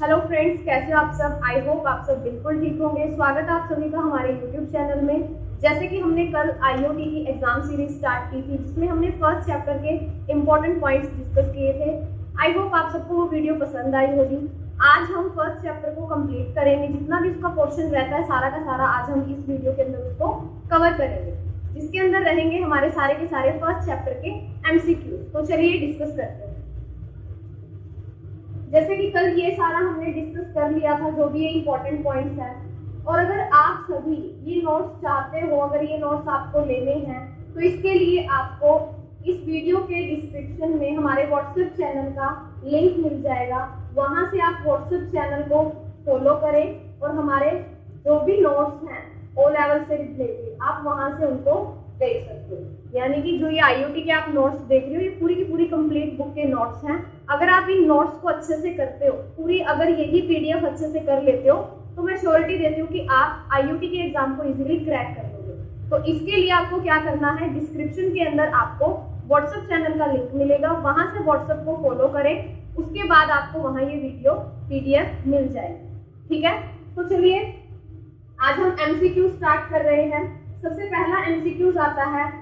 Hello friends, कैसे हो आप सब। आई होप आप सब बिल्कुल ठीक होंगे। स्वागत है आप सभी का हमारे यूट्यूब चैनल में। जैसे कि हमने कल आईओटी की एग्जाम सीरीज स्टार्ट की थी, जिसमें हमने फर्स्ट चैप्टर के इम्पोर्टेंट पॉइंट्स डिस्कस किए थे। आई होप आप सबको वो वीडियो पसंद आई होगी। आज हम फर्स्ट चैप्टर को कंप्लीट करेंगे। जितना भी उसका पोर्शन रहता है सारा का सारा आज हम इस वीडियो के अंदर उसको कवर करेंगे, जिसके अंदर रहेंगे हमारे सारे के सारे फर्स्ट चैप्टर के एमसीक्यूज। तो चलिए डिस्कस करते हैं। जैसे कि कल ये सारा हमने डिस्कस कर लिया था, जो भी ये इंपॉर्टेंट पॉइंट्स हैं। और अगर आप सभी ये नोट्स चाहते हो, अगर ये नोट्स आपको लेने हैं, तो इसके लिए आपको इस वीडियो के डिस्क्रिप्शन में हमारे व्हाट्सएप चैनल का लिंक मिल जाएगा। वहां से आप व्हाट्सएप चैनल को फॉलो करें और हमारे जो भी नोट्स हैं ओ लेवल से रिलेटेड आप वहां से उनको देख सकते हो। यानी कि जो ये आईओटी के आप नोट्स देख रहे हो, ये पूरी की पूरी कंप्लीट बुक के नोट्स हैं। अगर आप इन नोट्स को अच्छे से करते हो, पूरी अगर यही पीडीएफ अच्छे से कर लेते हो, तो मैं श्योरिटी देती हूँ कि आप आईओटी के एग्जाम को इजीली क्रैक कर लोगे। तो इसके लिए आपको क्या करना है, डिस्क्रिप्शन के अंदर आपको व्हाट्सएप चैनल का लिंक मिलेगा, वहां से व्हाट्सएप को फॉलो करें। उसके बाद आपको वहां ये वीडियो पीडीएफ मिल जाएगी। ठीक है, तो चलिए आज हम एमसीक्यू स्टार्ट कर रहे हैं। सबसे पहला एमसीक्यूज आता है,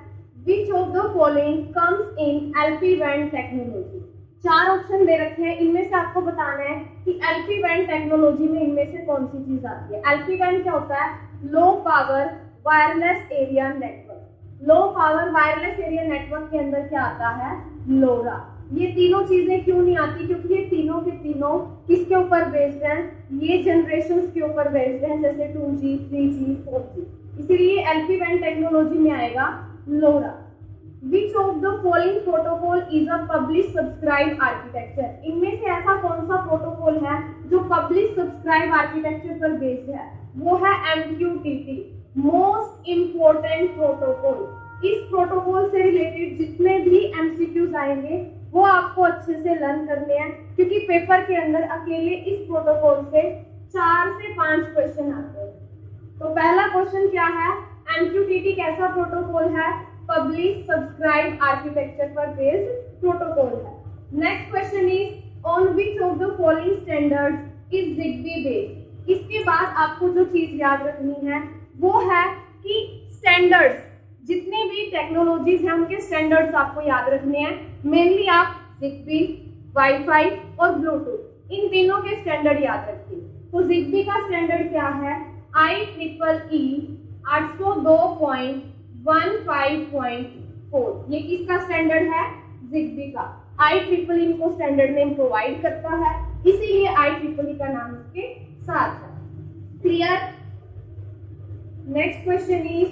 which of the following comes in LP band technology. 4 option दे रखे हैं, इनमें से आपको बताना है कि एलपी बैंड टेक्नोलॉजी में इनमें से कौन सी चीज आती है। एलपी बैंड क्या होता है? Low power wireless area network. Low power wireless area network के अंदर क्या आता है? लोरा। ये तीनों चीजें क्यों नहीं आती? क्योंकि ये तीनों के तीनों किसके ऊपर बेस्ड हैं? ये जनरेशंस के ऊपर बेस्ड हैं, जैसे 2G, 3G, 4G। इसीलिए एलपी बैंड टेक्नोलॉजी में आएगा लोरा। Which of the following protocol is a publish subscribe architecture? इनमें से ऐसा कौन सा प्रोटोकॉल है जो पब्लिश सब्सक्राइब आर्किटेक्चर पर बेस्ड है? वो है MQTT, मोस्ट इम्पोर्टेंट प्रोटोकॉल। इस प्रोटोकॉल से रिलेटेड जितने भी एमसीक्यूज आएंगे वो आपको अच्छे से लर्न करने हैं, क्योंकि पेपर के अंदर अकेले इस प्रोटोकॉल से 4 से 5 क्वेश्चन आते हैं। तो पहला क्वेश्चन क्या है? MQTT कैसा प्रोटोकॉल है? पब्लिश सब्सक्राइब आर्किटेक्चर पर बेस्ड प्रोटोकॉल है। Next question is, on which of the following standards is ZigBee based. इसके बाद आपको जो चीज याद रखनी है वो है कि स्टैंडर्ड्स, जितने भी टेक्नोलॉजीज हैं उनके स्टैंडर्ड्स आपको याद रखने हैं। मेनली आप ZigBee, वाईफाई और ब्लूटूथ, इन तीनों के स्टैंडर्ड याद रखिए। तो ZigBee का स्टैंडर्ड क्या है? IEEE 802.15.4। ये किसका स्टैंडर्ड है? ZigBee का। IEEE इनको स्टैंडर्ड नेम प्रोवाइड करता है, इसीलिए IEEE का नाम इसके साथ है। Clear? Next question is,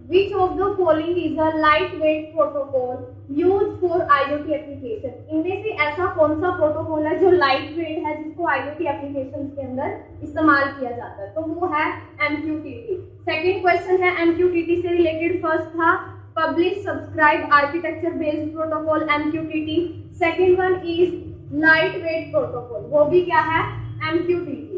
which of the following is a lightweight protocol used for IoT application? इनमें से ऐसा कौन सा प्रोटोकॉल है जो लाइट वेट है, जिसको IoT एप्लीकेशन के अंदर इस्तेमाल किया जाता है? तो वो है MQTT। सेकंड क्वेश्चन है MQTT से रिलेटेड। फर्स्ट था publish subscribe architecture based protocol MQTT। Second one is light weight protocol, वो भी क्या है? MQTT।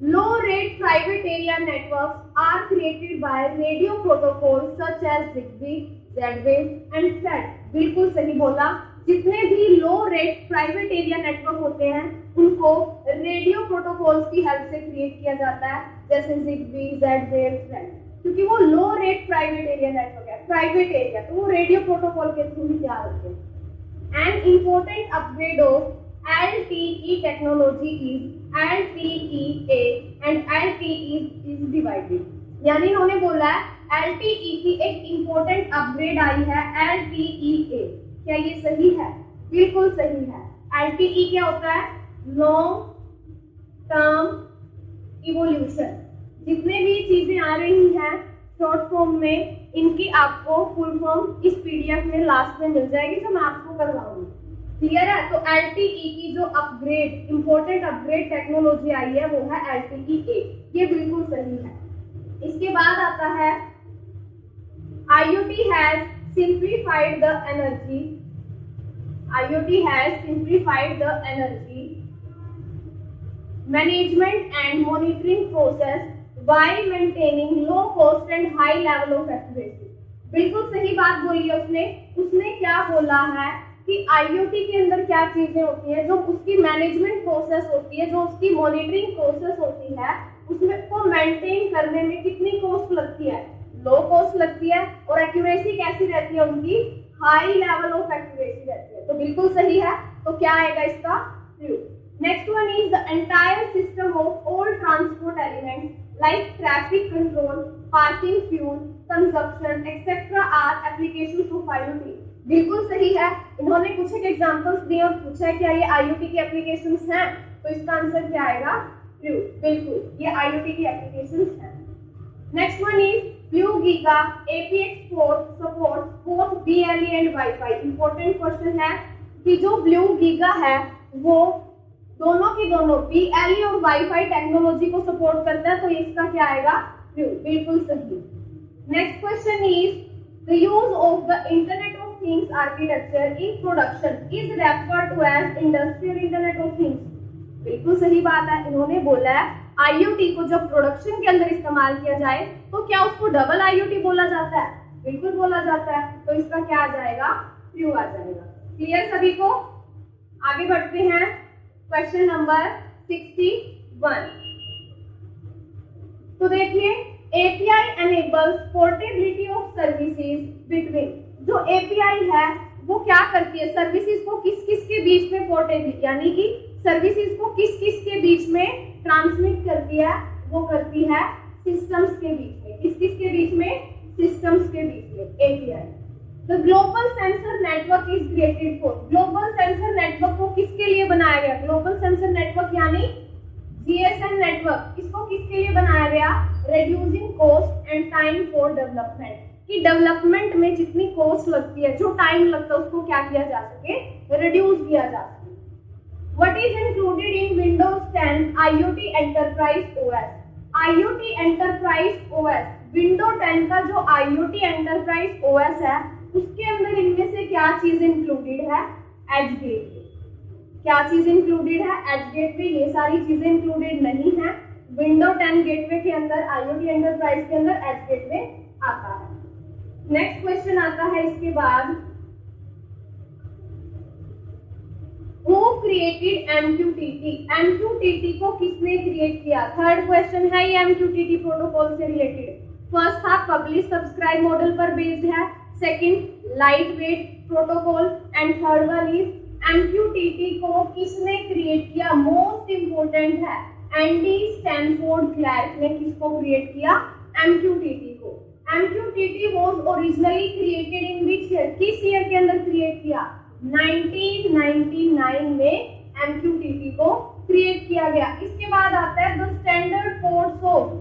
Low rate private area networks are created by radio protocols such as ZigBee, Z-Wave and FLAT। बिल्कुल सही बोला। जितने भी लो रेट प्राइवेट एरिया नेटवर्क होते हैं उनको रेडियो प्रोटोकॉल्स की हेल्प से क्रिएट किया जाता है, जैसे ZigBee, Z-Wave, FLAT। क्योंकि वो लो रेट प्राइवेट एरिया नेटवर्क है, प्राइवेट एरिया, तो वो रेडियो प्रोटोकॉल के थ्रू ही तैयार होते हैं। And important upgrade of LTE technology is LTE-A and LTE is divided। यानी उन्होंने बोला है LTE की एक इम्पोर्टेंट अपग्रेड आई है LTE-A। क्या ये सही है? बिल्कुल सही है। LTE क्या होता है? Long term evolution. जितने भी चीजें आ रही हैं शॉर्ट फॉर्म में, इनकी आपको फुल फॉर्म इस पीडीएफ में लास्ट में मिल जाएगी, जो मैं आपको करवाऊंगी। क्लियर है? तो LTE की जो अपग्रेड, इंपॉर्टेंट अपग्रेड टेक्नोलॉजी आई है वो है LTE-A। ये बिल्कुल सही है। इसके बाद आता है IoT has simplified the energy management and monitoring process while maintaining low cost and high level of accuracy। बिल्कुल सही बात बोली है उसने। उसने क्या बोला है कि आईओटी के अंदर क्या चीजें होती है, जो उसकी मैनेजमेंट प्रोसेस होती है, जो उसकी मॉनिटरिंग प्रोसेस होती है, उसमें को मेंटेन करने में कितनी कॉस्ट लगती है, लो कॉस्ट लगती है, और एक्यूरेसी कैसी रहती है उनकी, हाई लेवल ऑफ एक्यूरेसी रहती है। तो बिल्कुल सही है, तो क्या आएगा इसका true. Next one is the entire system of all transport elements like traffic control, parking, fuel consumption etcetera are applications of IoT. बिल्कुल सही है, इन्होंने कुछ एक एग्जांपल्स दिए और पूछा है क्या ये आईओटी की एप्लीकेशंस हैं, तो इसका आंसर क्या आएगा ट्रू। बिल्कुल ये आईओटी की एप्लीकेशंस हैं। Next one is blue giga APX4 supports both BLE and wifi. Important question है कि जो ब्लू गीगा है वो दोनों की दोनों BLE और वाईफाई टेक्नोलॉजी को सपोर्ट करता है, तो इसका क्या आएगा ट्रू। बिल्कुल सही। Next question is the use of the internet of things architecture in production is referred to as industrial internet of things. बिल्कुल सही बात है, इन्होंने बोला है आईओटी को जब प्रोडक्शन के अंदर इस्तेमाल किया जाए तो क्या उसको डबल आईओटी बोला जाता है, बिल्कुल बोला जाता है, तो इसका क्या आ जाएगा ट्रू आ जाएगा। क्लियर सभी को। आगे बढ़ते हैं क्वेश्चन नंबर 61। तो देखिए API enables portability of services between. जो एपीआई है वो क्या करती है, सर्विसेज को किस किस के बीच में पोर्टेबिलिटी, यानी कि सर्विसेज को किस किस के बीच में ट्रांसमिट करती है, वो करती है सिस्टम्स के बीच में। किस किस के बीच में, सिस्टम्स के बीच में API. The global sensor network is created for. Global sensor network को किसके लिए बनाया गया, ग्लोबल सेंसर नेटवर्क यानी GSM नेटवर्क, इसको किसके लिए बनाया गया, reducing cost and time for development. कि डेवलपमेंट में जितनी कॉस्ट लगती है, जो टाइम लगता है, उसको क्या किया जा सके, रिड्यूस किया जा सके। What is included in Windows 10 IoT Enterprise OS? IoT Enterprise OS, Windows 10 का जो IoT Enterprise OS है, उसके अंदर इनमें से क्या चीज इंक्लूडेड है, एज गेटवे। क्या चीज इंक्लूडेड है, एज गेटवे। ये सारी चीजें इंक्लूडेड नहीं है। Windows 10 गेटवे के अंदर, IoT Enterprise के अंदर एज गेटवे आता है। नेक्स्ट क्वेश्चन आता है इसके बाद, Who created MQTT? MQTT को किसने क्रिएट किया? थर्ड क्वेश्चन है ये MQTT प्रोटोकॉल से रिलेटेड। फर्स्ट था पब्लिश सब्सक्राइब मॉडल पर बेस्ड है, second light weight protocol, and third one is MQTT को किसने क्रिएट किया। मोस्ट इंपोर्टेंट है, एंडी स्टैनफोर्ड क्लैर्क ने किसको क्रिएट किया, MQTT को। MQTT was originally created in which year, किस ईयर के अंदर क्रिएट किया, 1999 में MQTT को क्रिएट किया गया। इसके बाद आता है the standard ports of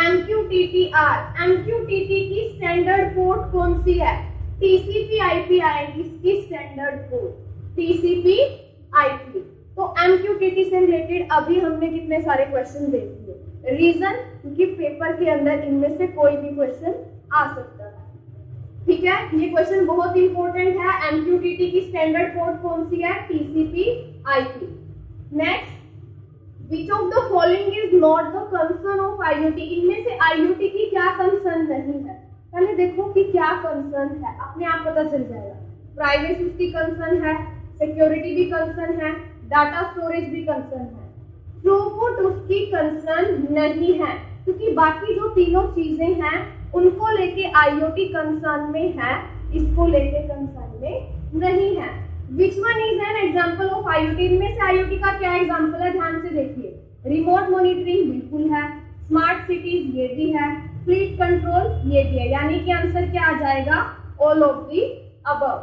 MQTT-R। MQTT की स्टैंडर्ड पोर्ट कौन सी है, TCP/IP आएगी इसकी स्टैंडर्ड पोर्ट, TCP/IP। तो MQTT से रिलेटेड अभी हमने कितने सारे क्वेश्चन देख लिए। रीजन, क्योंकि पेपर के अंदर इनमें से कोई भी क्वेश्चन आ सकता है। ठीक है, ये क्वेश्चन बहुत इंपॉर्टेंट है। MQTT की स्टैंडर्ड पोर्ट कौन सी है, TCP/IP। Next, which of the following is not the concern of IoT? इनमें से IoT की क्या कंसर्न नहीं है, पहले देखो कि क्या कंसर्न है, अपने आप पता चल जाएगा। प्राइवेसी उसकी कंसर्न है, सिक्योरिटी भी कंसर्न है, डाटा स्टोरेज भी कंसर्न है। थ्रूपुट उसकी कंसर्न नहीं है, क्योंकि बाकी जो तीनों चीजें हैं उनको लेके IoT कंसर्न में है, इसको लेके कंसर्न में नहीं है। Which one is an example of IoT? इनमें से IoT का क्या एग्जाम्पल है, ध्यान से देखिए। रिमोट मॉनिटरिंग बिल्कुल है, स्मार्ट सिटीज ये भी है, फ्लीट कंट्रोल ये भी है, यानी कि आंसर क्या आ जाएगा, all of the above.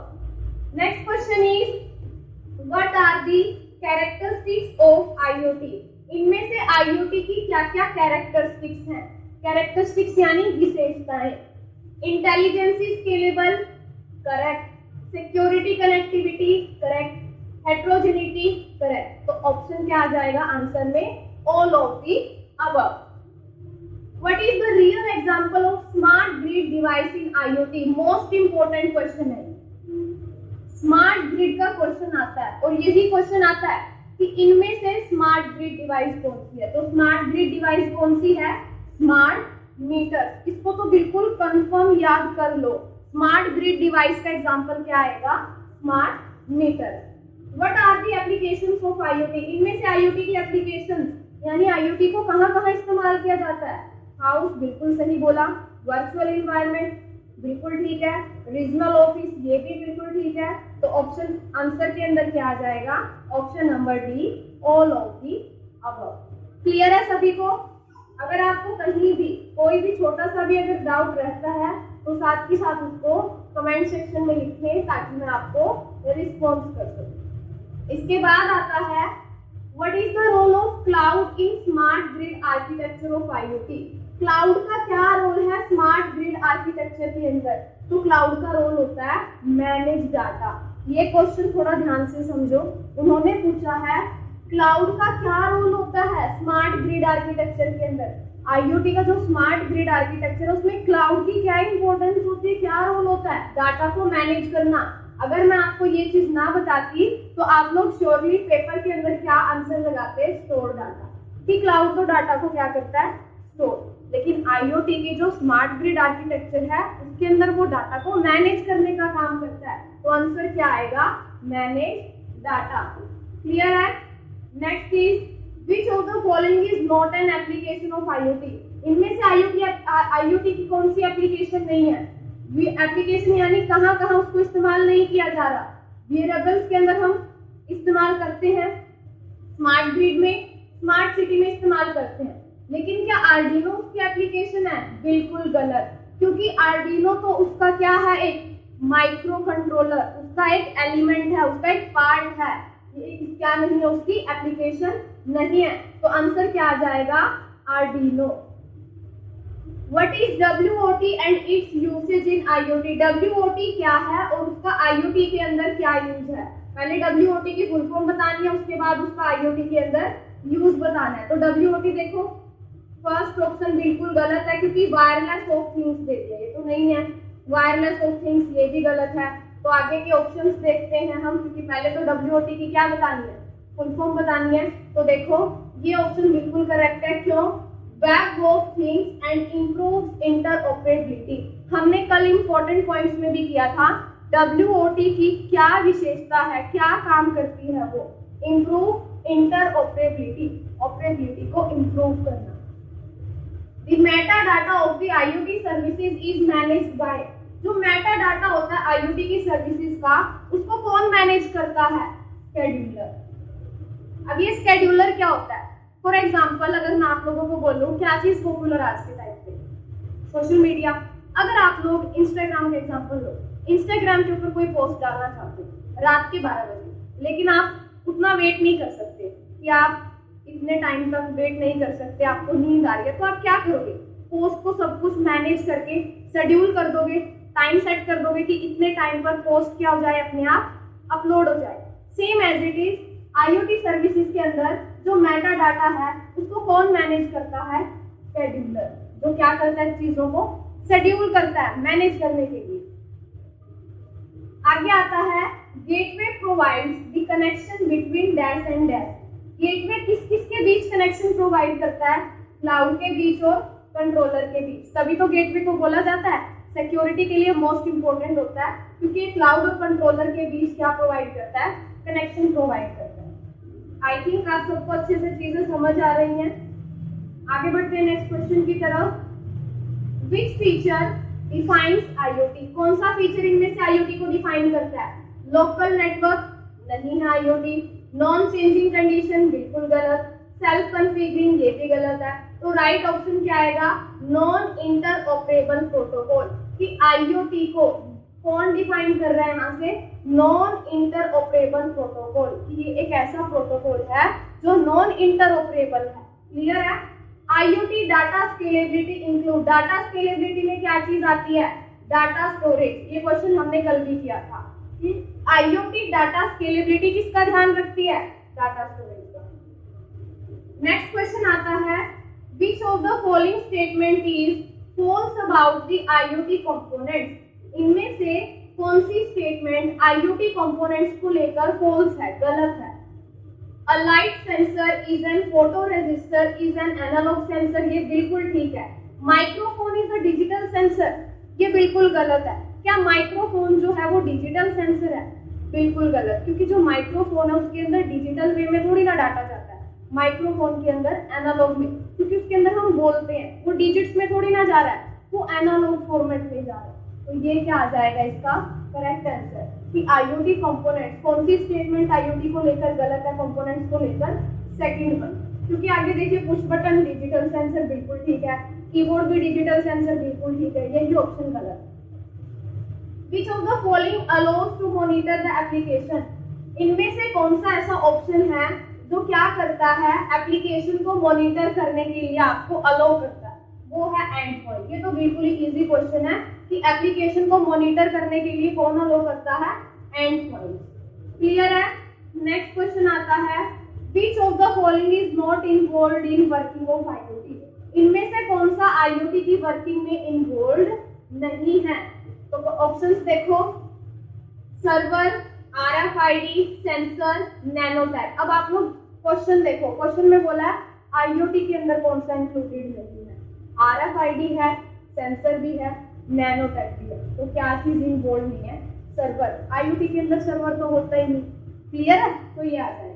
Next question is what are the characteristics of IoT? इनमें से IoT की क्या क्या कैरेक्टरिस्टिक्स हैं, कैरेक्टरिस्टिक्स यानी विशेषताएं। Intelligence scalable, correct. Security connectivity, correct. Heterogeneity, correct. तो ऑप्शन क्या आ जाएगा आंसर में, all of the above. What is the real example of smart grid device in IoT? Most important question है, स्मार्ट ग्रिड का question आता है, और यही क्वेश्चन आता है कि इनमें से स्मार्ट ग्रिड डिवाइस कौन सी है। तो स्मार्ट ग्रिड डिवाइस कौन सी है, स्मार्ट मीटर। इसको तो बिल्कुल कंफर्म याद कर लो। स्मार्ट ग्रिड डिवाइस का एग्जांपल क्या आएगा, smart meter. What are the applications of IoT? इनमें से IoT की एप्लीकेशंस यानी IoT को कहाँ-कहाँ इस्तेमाल किया जाता है? हाउस, बिल्कुल सही बोला। वर्चुअल एनवायरनमेंट, बिल्कुल ठीक है। रीजनल ऑफिस, ये भी बिल्कुल ठीक है। तो ऑप्शन आंसर के अंदर क्या आ जाएगा? Option number D, all of the above. Clear है सभी को? अगर आपको कहीं भी कोई भी छोटा सा भी अगर डाउट रहता है तो साथ ही साथ उसको कमेंट सेक्शन में लिखें ताकि मैं आपको रिस्पॉन्स कर सकूं। इसके बाद आता है what is the role of cloud in smart grid architecture of IoT? Cloud का क्या रोल है स्मार्ट ग्रिड आर्किटेक्चर के अंदर? तो क्लाउड का रोल होता है मैनेज डाटा। ये क्वेश्चन थोड़ा ध्यान से समझो। उन्होंने पूछा है क्लाउड का क्या रोल होता है स्मार्ट ग्रिड आर्किटेक्चर के अंदर? IoT का जो स्मार्ट ग्रिड आर्किटेक्चर है उसमें क्लाउड की क्या इंपॉर्टेंस होती है, क्या रोल होता है? डाटा को मैनेज करना। अगर मैं आपको ये चीज ना बताती तो आप लोग श्योरली पेपर के अंदर क्या आंसर लगाते? Store data. कि क्लाउड तो डाटा को क्या करता है? स्टोर। लेकिन IoT की जो स्मार्ट ग्रिड आर्किटेक्चर है उसके अंदर वो डाटा को मैनेज करने का काम करता है। तो आंसर क्या आएगा? Manage data. क्लियर है? Next is which of the following is not an application of IoT? इनमें से IoT की कौन सी एप्लीकेशन नहीं है? एप्लीकेशन यानी कहाँ कहाँ उसको इस्तेमाल नहीं किया जा रहा? वेरिएबल्स के अंदर हम इस्तेमाल करते हैं, स्मार्ट ग्रिड में, स्मार्ट सिटी में इस्तेमाल करते हैं। लेकिन क्या आर्डिनो उसकी एप्लीकेशन है? बिल्कुल गलत। क्योंकि आर्डिनो तो उसका क्या है? एक माइक्रो कंट्रोलर, उसका एक एलिमेंट है, उसका एक पार्ट है। ये क्या नहीं है? उसकी एप्लीकेशन नहीं है। तो आंसर क्या आ जाएगा? Arduino. What is WOT and its usage in IoT? WOT क्या है और उसका IoT के अंदर क्या यूज है? पहले WOT की फुल फॉर्म बतानी है, उसके बाद उसका IoT के अंदर यूज बताना है। तो WOT देखो, फर्स्ट ऑप्शन बिल्कुल गलत है क्योंकि वायरलेस ऑफ थिंग्स दे दिया, ये तो नहीं है। वायरलेस ऑफ थिंग्स ये भी गलत है। तो आगे के ऑप्शंस देखते हैं हम, क्योंकि पहले तो WOT की क्या बतानी है? फुल फॉर्म बतानी है। तो देखो ये ऑप्शन बिल्कुल करेक्ट है। क्यों? Web of things and improves interoperability. हमने कल इंपॉर्टेंट पॉइंट्स में भी किया था WOT की क्या विशेषता है, क्या काम करती है वो? इम्प्रूव इंटरऑपरेबिलिटी, ऑपरेबिलिटी को इम्प्रूव करना। The metadata of the IoT services is managed by, जो मेटा डाटा होता है IoT की सर्विसेज का, उसको कौन मैनेज करता है? शेड्यूलर। अब ये शेड्यूलर क्या होता है? फॉर एग्जाम्पल अगर मैं आप लोगों को बोलूं क्या चीज पॉपुलर आज के टाइम पे? Social media. अगर आप लोग इंस्टाग्राम का एग्जाम्पल लो, इंस्टाग्राम के ऊपर कोई पोस्ट डालना चाहते हो रात के 12 बजे, लेकिन आप उतना वेट नहीं कर सकते कि आप इतने टाइम तक वेट नहीं कर सकते, आपको नींद आ रही है, तो आप क्या करोगे? पोस्ट को सब कुछ मैनेज करके शेड्यूल कर दोगे, टाइम सेट कर दोगे कि इतने टाइम पर पोस्ट क्या हो जाए, अपने आप अपलोड हो जाए। Same as it is IoT services के अंदर जो मेटा डाटा है उसको कौन मैनेज करता है? शेड्यूलर, जो क्या करता है? चीजों को शेड्यूल करता है मैनेज करने के लिए। आगे आता है gateway provides the connection between dash and dash. Gateway किस किस के बीच कनेक्शन प्रोवाइड करता है? क्लाउड के बीच और कंट्रोलर के बीच। तभी तो गेटवे को बोला जाता है सिक्योरिटी के लिए मोस्ट इंपोर्टेंट होता है, क्योंकि क्लाउड और कंट्रोलर के बीच क्या प्रोवाइड करता है? कनेक्शन प्रोवाइड करता है। आई थिंक आप सबको अच्छे से चीजें समझ आ रही हैं। आगे बढ़ते हैं नेक्स्ट क्वेश्चन की तरफ। Which feature defines IoT? कौन सा फीचर इनमें से IoT को डिफाइन करता है? लोकल नेटवर्क नहीं है IoT। नॉन चेंजिंग कंडीशन बिल्कुल गलत। सेल्फ कॉन्फ़िगरिंग ये भी गलत है। तो राइट ऑप्शन क्या आएगा? Non interoperable protocol. कि IoT को कौन डिफाइन कर रहा है यहाँ से? Non interoperable protocol. ये एक ऐसा प्रोटोकॉल है जो नॉन इंटरऑपरेबल है। क्लियर है? IoT data scalability include. Data scalability में क्या चीज आती है? Data storage. ये क्वेश्चन हमने कल भी किया था। IoT डाटा स्केलेबिलिटी किसका ध्यान रखती है? डाटा स्टोरेज का। नेक्स्ट क्वेश्चन आता है which of the following statement is false about the IoT components? इनमें से कौन सी स्टेटमेंट IoT कंपोनेंट्स को लेकर फॉल्स है, गलत है? A light sensor is an photoresistor is an analog sensor, ये बिल्कुल ठीक है। Microphone is a digital sensor, ये बिल्कुल गलत है। क्या माइक्रोफोन जो है वो डिजिटल सेंसर है? बिल्कुल गलत, क्योंकि जो माइक्रोफोन है उसके अंदर डिजिटल वे में थोड़ी ना डाटा जाता है, माइक्रोफोन के अंदर एनालॉग में, क्योंकि उसके अंदर हम बोलते हैं, वो डिजिट्स में थोड़ी ना जा रहा है, वो एनालॉग फॉर्मेट में जा रहा है। तो ये क्या आ जाएगा इसका करेक्ट आंसर कि आईओटी कंपोनेंट्स, कौन सी स्टेटमेंट आईओटी को लेकर गलत है, कंपोनेंट्स को लेकर, सेकंड वन। क्योंकि आगे देखिए पुश बटन डिजिटल सेंसर बिल्कुल ठीक है, कीबोर्ड भी डिजिटल सेंसर बिल्कुल ठीक है, यही ऑप्शन गलत है। Which of the following allows to monitor the application? इनमें से कौन सा ऐसा ऑप्शन है जो क्या करता है, एप्लीकेशन को मॉनिटर करने के लिए आपको अलाउ करता है, वो है एंड पॉइंट। ये तो बिल्कुल ही इजी क्वेश्चन है कि एप्लीकेशन को मॉनिटर करने के लिए कौन अलाउ करता है, एंड पॉइंट। क्लियर है। नेक्स्ट क्वेश्चन आता है, Which of the following is not involved in working of IoT? इनमें से कौन सा IoT की वर्किंग में इन्वॉल्व नहीं है? तो ऑप्शंस देखो, सर्वर, RFID, सेंसर, नैनोटैग। अब आप लोग क्वेश्चन देखो, क्वेश्चन में बोला है IoT के अंदर कौन सा इंक्लूडेड नहीं है, RFID है, सेंसर भी है, नैनोटैग भी है, तो क्या चीज इन्वॉल्व नहीं है, सर्वर। IoT के अंदर सर्वर तो होता ही नहीं। क्लियर है, तो ये आ जाएगा।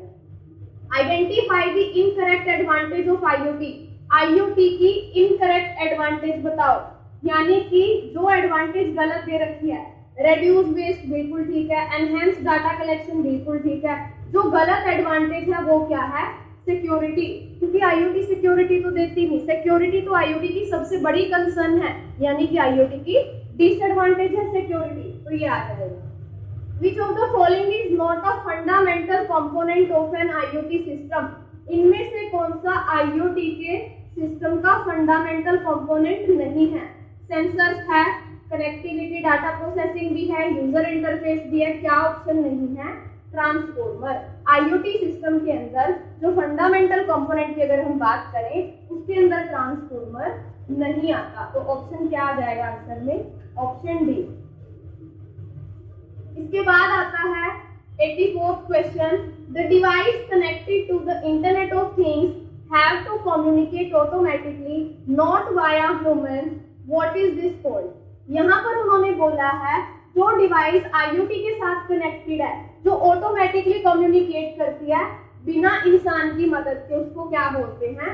Identify the incorrect advantage of IoT। IoT की इनकरेक्ट एडवांटेज बताओ, यानी कि जो एडवांटेज गलत दे रखी है, रेड्यूस वेस्ट बिल्कुल ठीक है, एनहेंस डाटा कलेक्शन बिल्कुल ठीक है, जो गलत एडवांटेज है वो क्या है, सिक्योरिटी, क्योंकि IoT सिक्योरिटी तो देती नहीं, सिक्योरिटी तो IoT की सबसे बड़ी कंसर्न है, यानी कि IoT की डिसएडवांटेज है सिक्योरिटी, तो ये आ जाएगा। Which of the following is not a fundamental component of an IoT system? इनमें से कौन सा IoT के सिस्टम का फंडामेंटल कंपोनेंट नहीं है? सेंसर्स है, कनेक्टिविटी, डाटा प्रोसेसिंग भी है, यूजर इंटरफेस भी है, क्या ऑप्शन नहीं है, ट्रांसफॉर्मर। IoT सिस्टम के अंदर जो फंडामेंटल कंपोनेंट की अगर हम बात करें, उसके अंदर ट्रांसफॉर्मर नहीं आता, तो ऑप्शन क्या आ जाएगा आंसर में, ऑप्शन डी। इसके बाद आता है 84th question, the device connected to the internet of things have to communicate automatically not via humans, what is this called. यहाँ पर उन्होंने बोला है जो डिवाइस IoT के साथ कनेक्टेड है, जो ऑटोमेटिकली कम्युनिकेट करती है बिना इंसान की मदद के, उसको क्या बोलते हैं,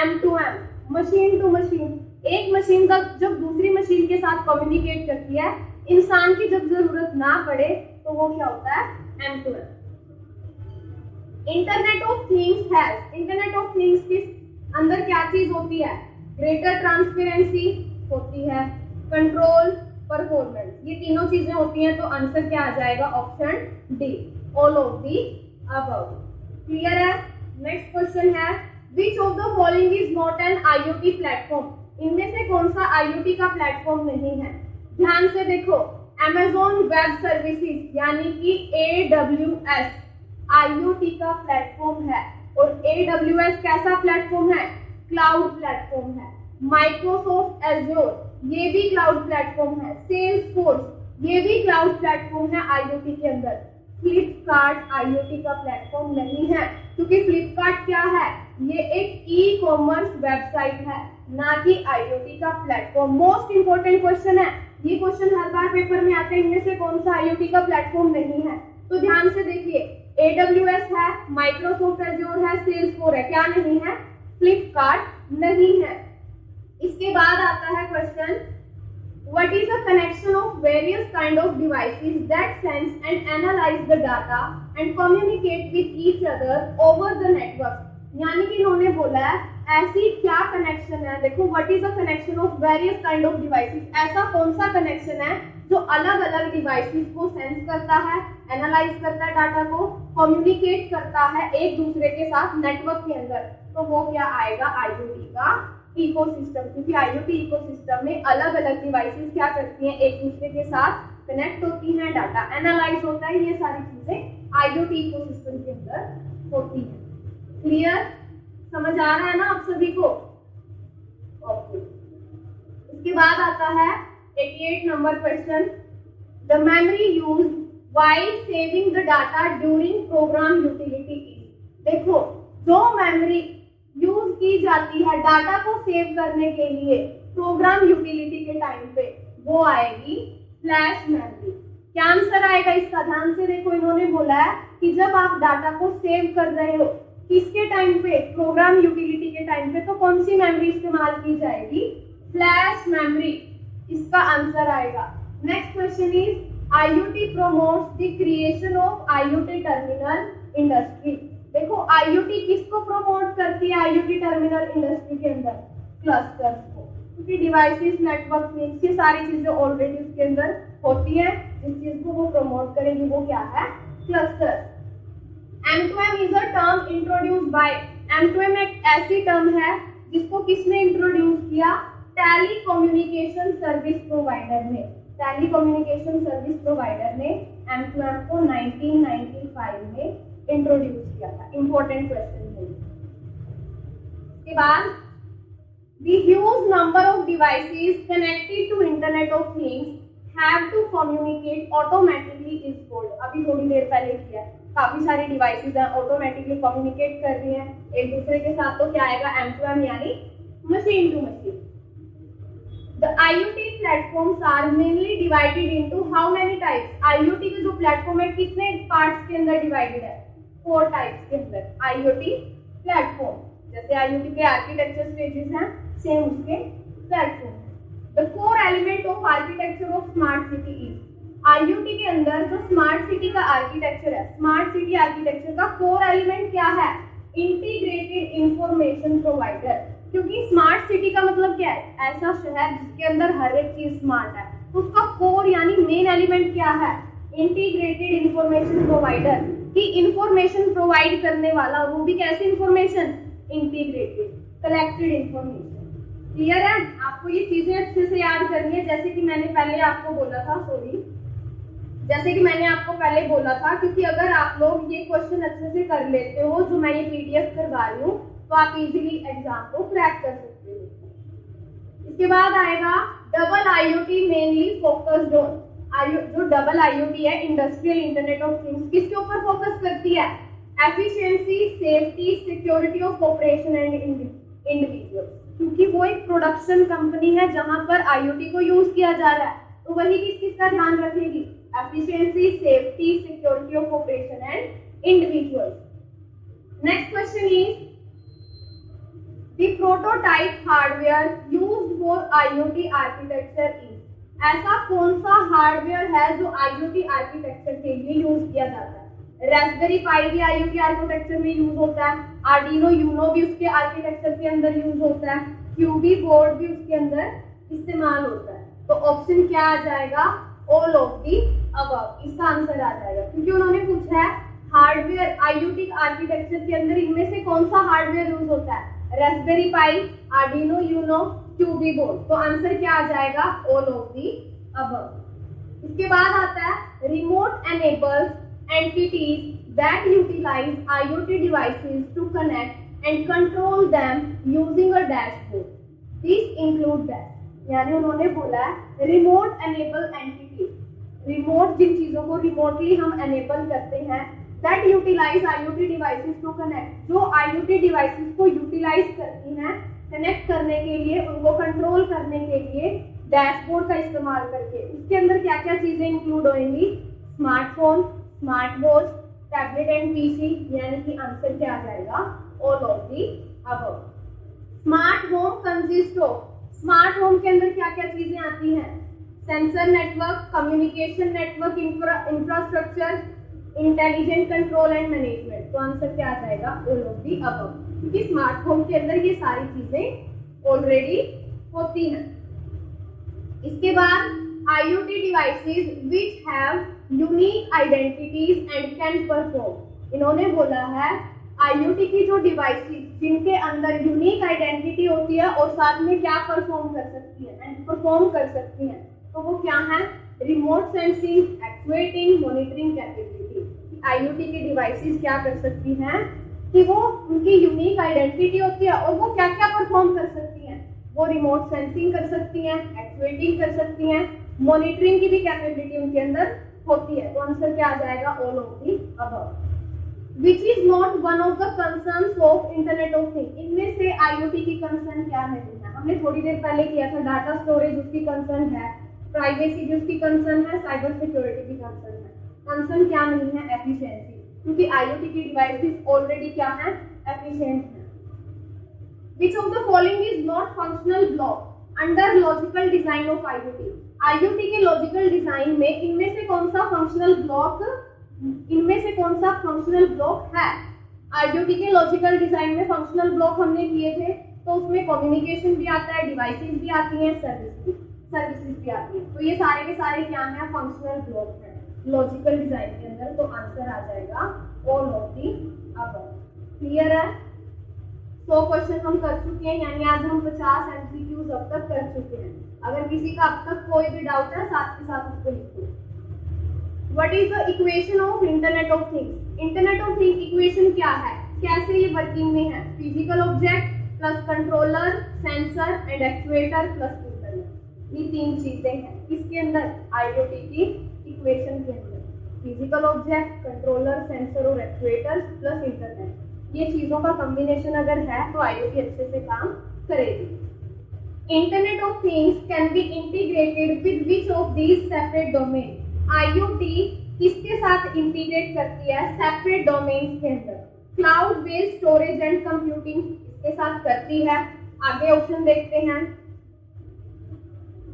M2M, मशीन टू मशीन। एक मशीन जब दूसरी मशीन के साथ कम्युनिकेट करती है, इंसान की जब जरूरत ना पड़े, तो वो क्या होता है, M2M। इंटरनेट ऑफ थिंग्स है, इंटरनेट ऑफ थिंग्स के अंदर क्या चीज होती है, ग्रेटर ट्रांसपेरेंसी होती है, कंट्रोल, परफॉर्मेंस, ये तीनों चीजें होती हैं, तो आंसर क्या आ जाएगा, option D, all of the above. Clear है। नेक्स्ट क्वेश्चन है, which of the following is not an IoT platform. इनमें से कौन सा IoT का प्लेटफॉर्म नहीं है? ध्यान से देखो, Amazon वेब सर्विसेज यानी कि AWS IoT का प्लेटफॉर्म है, और AWS कैसा प्लेटफॉर्म है, क्लाउड प्लेटफॉर्म है। माइक्रोसॉफ्ट एज्योर ये भी क्लाउड प्लेटफॉर्म है, सेल्सफोर्स ये भी क्लाउड प्लेटफॉर्म है IoT के अंदर। फ्लिपकार्ट IoT का प्लेटफॉर्म नहीं है, क्योंकि फ्लिपकार्ट क्या है, ये एक ई-कॉमर्स वेबसाइट है, ना कि IoT का प्लेटफॉर्म। मोस्ट इंपोर्टेंट क्वेश्चन है, ये क्वेश्चन हर बार पेपर में आते हैं, इनमें से कौन सा IoT का प्लेटफॉर्म नहीं है, तो ध्यान से देखिए, AWS है, माइक्रोसॉफ्ट एज्योर है, सेल्सफोर्स है, क्या नहीं है, फ्लिपकार्ट नहीं है। इसके बाद आता है question, what is the connection of various kind of devices that sense and analyze the data and communicate with each other over the network। यानी कि इन्होंने बोला है ऐसी क्या कनेक्शन है, देखो what is the connection of various kind of devices, ऐसा कौन सा कनेक्शन है जो अलग अलग डिवाइसेस को सेंस करता है, एनालाइज करता है डाटा को, कम्युनिकेट करता है एक दूसरे के साथ नेटवर्क के अंदर, तो वो क्या आएगा, IoT का इकोसिस्टम। क्योंकि IoT इकोसिस्टम में अलग अलग डिवाइसेस क्या करती हैं, एक दूसरे के साथ कनेक्ट होती हैं, डाटा एनालाइज होता है, ये सारी चीजें IoT इकोसिस्टम के अंदर होती हैं। क्लियर, समझ आ रहा है ना आप सभी को? ओके। इसके बाद आता है 88 number question, the memory used while saving the data during program utility. देखो, जो मेमोरी यूज की जाती है डाटा को सेव करने के लिए प्रोग्राम यूटिलिटी के टाइम पे, वो आएगी फ्लैश मेमोरी। क्या आंसर आएगा इसका? ध्यान से देखो, इन्होंने बोला है कि जब आप डाटा को सेव कर रहे हो किसके टाइम पे, प्रोग्राम यूटिलिटी के टाइम पे, तो कौन सी मेमोरी इस्तेमाल की जाएगी? फ्लैश मेमोरी, इसका आंसर आएगा। Next question is IoT promotes the creation of IoT terminal industry। देखो IoT किसको प्रमोट करती है IoT टर्मिनल इंडस्ट्री के अंदर? क्लस्टर्स को, क्योंकि डिवाइसेस, नेटवर्क, लिंक्स, ये सारी चीजें ऑलरेडी उसके अंदर होती है। जिस चीज को वो प्रमोट करेगी वो क्या है? Clusters. M2M is a term introduced by, M2M एक ऐसी टर्म है जिसको किसने इंट्रोड्यूस किया? टेली कम्युनिकेशन सर्विस प्रोवाइडर ने। टेली कम्युनिकेशन सर्विस प्रोवाइडर ने M2M को 1995 में इंट्रोड्यूस किया था। इंपॉर्टेंट क्वेश्चन है। इसके बाद the huge number of devices connected to Internet of Things have to communicate automatically is called। अभी थोड़ी देर पहले किया, काफी सारी डिवाइसेस हैं, ऑटोमेटिकली कम्युनिकेट कर रही हैं एक दूसरे के साथ, तो क्या आएगा? M2M यानी machine to machine. The IoT platforms are mainly divided into how many types? IoT के जो प्लेटफॉर्म है कितने पार्ट्स के अंदर डिवाइडेड है? 4 टाइप्स के अंदर IoT प्लेटफॉर्म। जैसे IoT के आर्किटेक्चर स्टेजेस हैं, सेम उसके platform. The core element of architecture of smart city is, IoT के अंदर जो स्मार्ट सिटी का आर्किटेक्चर है, स्मार्ट सिटी आर्किटेक्चर का कोर एलिमेंट क्या है? Integrated information provider. क्योंकि स्मार्ट सिटी का मतलब क्या है? ऐसा शहर जिसके अंदर हर एक चीज स्मार्ट है। उसका कोर यानी मेन एलिमेंट क्या है? इंटीग्रेटेड इंफॉर्मेशन प्रोवाइडर, कि इंफॉर्मेशन प्रोवाइड करने वाला, वो भी कैसी information? Integrated, collected information. Clear है? आपको ये चीजें अच्छे से याद करनी है। जैसे कि मैंने पहले आपको बोला था, क्योंकि अगर आप लोग ये क्वेश्चन अच्छे से कर लेते हो, जो मैं ये PDF करवा रही हूँ, तो आप इजीली एग्जाम को क्रैक कर सकते हो। इसके बाद आएगा double IoT mainly focused on, जो डबल IoT है, इंडस्ट्रियल इंटरनेट ऑफ थिंग्स, किसके ऊपर फोकस करती है? Efficiency, safety, security of operation and individuals. क्योंकि वो एक प्रोडक्शन कंपनी है जहां पर IoT को यूज किया जा रहा है, तो वही किस का ध्यान रखेगी? Efficiency, safety, security of operation and individuals. Next question is The prototype hardware used for IoT architecture is, ऐसा कौन सा हार्डवेयर है जो IoT आर्किटेक्चर के लिए यूज किया जाता है? रास्पबेरी पाई भी IoT आर्किटेक्चर में यूज होता है, आर्डिनो यूनो भी उसके आर्किटेक्चर के अंदर यूज होता है, क्यूबी बोर्ड भी उसके अंदर इस्तेमाल होता है। तो ऑप्शन क्या आ जाएगा? ऑल ऑफ दी अबव, इसका आंसर आ जाएगा। क्योंकि उन्होंने पूछा है हार्डवेयर IoT आर्किटेक्चर के अंदर इनमें से कौन सा हार्डवेयर यूज होता है? Raspberry Pi, Arduino Uno, Cubieboard. तो आंसर क्या आ जाएगा? All of the above. इसके बाद आता है remote enables entities that utilize IoT devices to connect and control them using a dashboard. This include that, यानी उन्होंने बोला है रिमोट एनेबल एंटिटीज, रिमोट जिन चीजों को रिमोटली हम एनेबल करते हैं, that utilize IoT devices to connect, जो IoT devices को यूटिलाइज करती हैं कनेक्ट करने के लिए, उनको कंट्रोल करने के लिए डैशबोर्ड का इस्तेमाल करके। उसके अंदर क्या क्या चीजें इंक्लूड होंगी? Smartphone, smart watch, tablet and PC, यानी कि आंसर क्या आ जाएगा? All of the above. Smart home consist of, smart home के अंदर क्या क्या चीजें आती हैं? Sensor network, communication network, infrastructure, intelligent control and management. तो आंसर क्या आ जाएगा? ऑल ऑफ दी अबव, क्योंकि स्मार्ट होम के अंदर ये सारी चीजें ऑलरेडी होती हैं। इसके बाद IoT devices which have unique identities and can perform, इन्होंने बोला है IoT की जो डिवाइसेस जिनके अंदर यूनिक आइडेंटिटी होती है और साथ में क्या परफॉर्म कर सकती है एंड परफॉर्म कर सकती हैं, तो वो क्या है? Remote sensing, actuating, monitoring capability. IoT की डिवाइसेस क्या कर सकती हैं कि वो उनकी यूनिक आइडेंटिटी होती है और वो क्या क्या परफॉर्म कर सकती हैं? वो रिमोट सेंसिंग कर सकती हैं, एक्चुएटिंग कर सकती हैं, मॉनिटरिंग की भी कैपेबिलिटी उनके अंदर होती है। तो आंसर क्या आ जाएगा? All of the above. Which is not one of the concerns of Internet of Things, इनमें से IoT की कंसर्न क्या नहीं है? हमने थोड़ी देर पहले किया था, डाटा स्टोरेज उसकी कंसर्न है, प्राइवेसी भी उसकी कंसर्न है, साइबर सिक्योरिटी भी कंसर्न है। कंसर्न क्या नहीं है? एफिशिएंसी, क्योंकि आईओटी की डिवाइसेस ऑलरेडी क्या है? एफिशिएंट है। Which of the following is not functional block under logical design of IoT? IoT के लॉजिकल डिजाइन में इनमें से कौन सा फंक्शनल ब्लॉक है? IoT के लॉजिकल डिजाइन में फंक्शनल ब्लॉक हमने किए थे, तो उसमें कम्युनिकेशन भी आता है, डिवाइसेस भी आती हैं, सर्विसेज भी आती हैं। तो ये सारे के सारे क्या है? फंक्शनल ब्लॉक है लॉजिकल डिजाइन के अंदर। तो आंसर आ जाएगा all of the above. Clear है? 100 क्वेश्चन हम कर चुके हैं, यानी आज हम 50 एमसीक्यूज अब तक कर चुके हैं। अगर किसी का अब तक कोई भी डाउट है साथ के साथ उसको लिखो। What is the equation of internet of things? Internet of things equation क्या है? कैसे ये वर्किंग में है? Physical object plus controller, sensor and actuator plus internet. ये तीन चीजें हैं किसके अंदर? आईओटी की इक्वेशन के अंदर। फिजिकल ऑब्जेक्ट, कंट्रोलर, सेंसर और एक्चुएटर प्लस इंटरनेट। ये चीजों का कॉम्बिनेशन अगर है तो आईओटी अच्छे से काम करेगी। Internet of things can be integrated with which of these separate domain? IoT किसके साथ इंटीग्रेट करती है? सेपरेट डोमेन्स के अंदर। Cloud based storage and computing इसके साथ करती है। आगे ऑप्शन देखते हैं,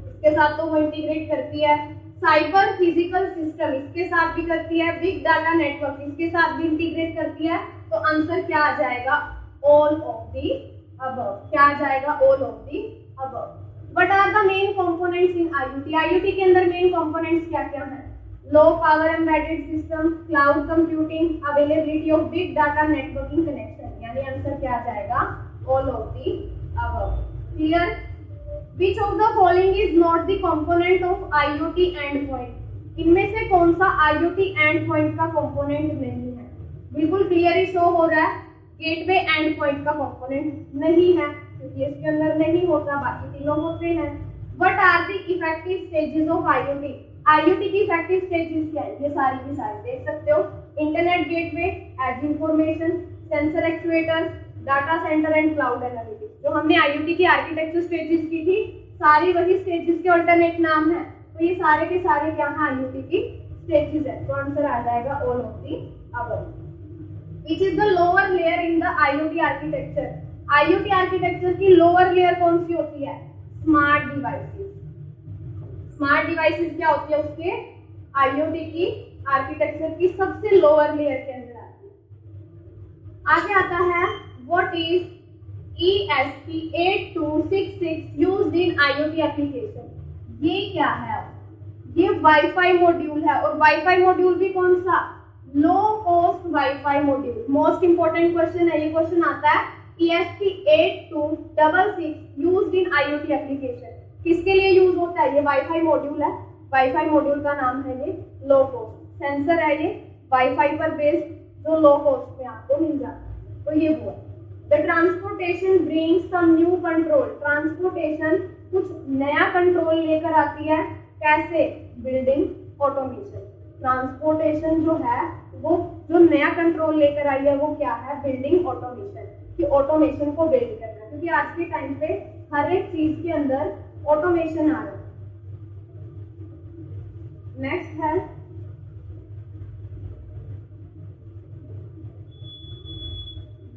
इसके साथ तो वो इंटीग्रेट करती है। साइबर फिजिकल सिस्टम इसके साथ भी करती है। बिग डाटा नेटवर्क इसके साथ भी इंटीग्रेट करती है। तो आंसर क्या आ जाएगा? All of the above. क्या आ जाएगा? All of the above. What are the main components in IoT? IoT के अंदर मेन कंपोनेंट्स क्या क्या हैं? Low power embedded system, cloud computing, availability of big data networking connection. यानी आंसर क्या आ जाएगा? All of the above. Clear? Which of the following is not the component of IoT endpoint? इनमें से कौन सा IoT endpoint का component नहीं है? बिल्कुल क्लियर ही शो हो रहा है, गेटवे endpoint का component नहीं है, क्योंकि इसके अंदर नहीं होता, बाकी तीनों होते हैं। What are the effective stages of IoT? IoT की effective stages क्या है? ये सारी की सारी देख सकते हो। Internet gateway, edge information, sensor actuators, data center and cloud analytics. जो हमने आईओटी की आर्किटेक्चर स्टेजेस की थी, सारी वही स्टेजेस के अल्टरनेट नाम है। तो ये सारे के सारे क्या है? आईओटी की स्टेजेस है। तो आंसर आ जाएगा all of the above. Which is the lower layer in the IoT architecture? IoT architecture की लोअर लेयर कौन सी होती है? Smart devices. स्मार्ट डिवाइसेस क्या होती है? उसके आईओटी की आर्किटेक्चर की सबसे लोअर लेयर के अंदर आती है। आगे आता है what is ESP8266 used in IoT application? ये क्या है? ये वाईफाई मॉड्यूल है, और वाईफाई मॉड्यूल भी कौन सा? Low cost wifi module. Most important question है, ये क्वेश्चन आता है। ESP8266 used in IoT application किसके लिए यूज होता है? ये वाईफाई मॉड्यूल है, वाईफाई मॉड्यूल का नाम है ये लो कॉस्ट। सेंसर है ये वाईफाई पर बेस्ड, जो लो कॉस्ट में आपको मिल जाता है। तो ये हुआ। The transportation brings some new control. Transportation कुछ नया कंट्रोल लेकर आती है। कैसे? Building automation. ट्रांसपोर्टेशन जो है वो जो नया कंट्रोल लेकर आई है वो क्या है? Building automation. कि ऑटोमेशन को बिल्ड करना, क्योंकि आज के टाइम पे हर एक चीज के अंदर ऑटोमेशन आ रहा है। नेक्स्ट है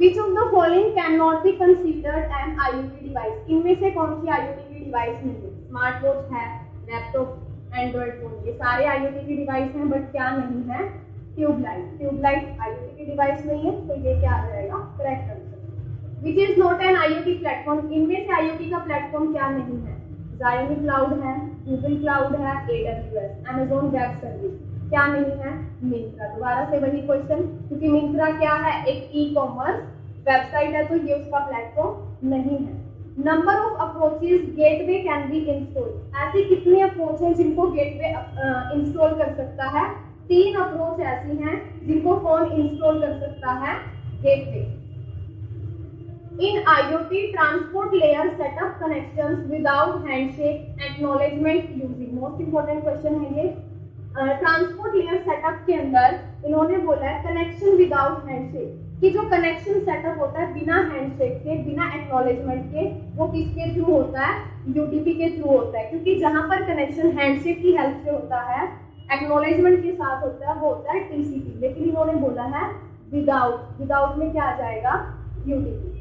Which of the following cannot be considered an IoT device? इनमें से कौन सी IoT की डिवाइस नहीं है? स्मार्ट वॉच है, लैपटॉप, एंड्रॉइड फोन, ये सारे IoT की डिवाइस हैं, बट क्या नहीं है? ट्यूबलाइट। ट्यूबलाइट IoT की डिवाइस नहीं है, तो ये क्या आ जाएगा? Correct answer. Which is not an IoT platform? इनमें से IoT का प्लेटफॉर्म क्या नहीं है? Xiaomi क्लाउड है, गूगल क्लाउड है, AWS, Amazon वेब सर्विस। क्या नहीं है? मिंत्रा। दोबारा से वही क्वेश्चन, क्योंकि मिंत्रा क्या है? एक ई कॉमर्स वेबसाइट है, तो ये उसका प्लेटफॉर्म नहीं है। Number of approaches gateway can be install. ऐसी कितनी अप्रोच है जिनको गेटवे इंस्टॉल कर सकता है? 3 अप्रोच ऐसी हैं जिनको कौन इंस्टॉल कर सकता है? गेटवे। इन IoT transport layer setup connections without handshake acknowledgement using. Most important question है ये। ट्रांसपोर्ट लेयर सेटअप के अंदर इन्होंने बोला है कनेक्शन विदाउट हैंडशेक। कि जो कनेक्शन सेटअप होता है बिना हैंडशेक के, बिना एक्नॉलेजमेंट के, वो किसके थ्रू होता है? यूडीपी के थ्रू होता है। क्योंकि जहां पर कनेक्शन हैंडशेक की हेल्प से होता है, एक्नॉलेजमेंट के साथ होता है, वो होता है टीसीपी। लेकिन इन्होंने बोला है विदाउट में क्या आ जाएगा? UDP.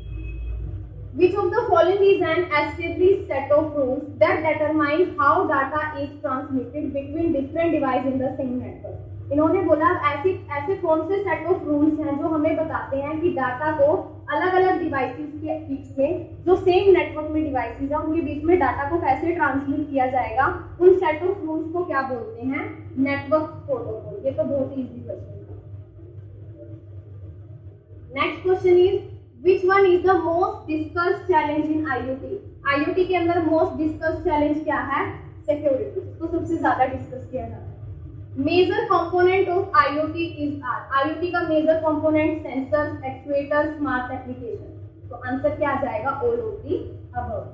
Which of the following is an established set of rules that determine how data is transmitted between different devices in the same network? इन्होंने बोला ऐसे कौन से सेट ऑफ रूल्स हैं जो हमें बताते हैं कि डाटा को अलग अलग डिवाइसेस के बीच में, जो सेम नेटवर्क में डिवाइसेस हैं, उनके बीच में डाटा को कैसे ट्रांसमिट किया जाएगा। उन सेट ऑफ रूल्स को क्या बोलते हैं? Network protocol. ये तो बहुत इजी क्वेश्चन है। Next question is Which one is the most discussed challenge in IoT? IoT के अंदर most discussed challenge क्या है? Security। तो सबसे ज्यादा डिस्कस किया जाता है। Major component of IoT is R। IoT का major component sensors, actuators, smart application। तो आंसर क्या आ जाएगा? All of the above।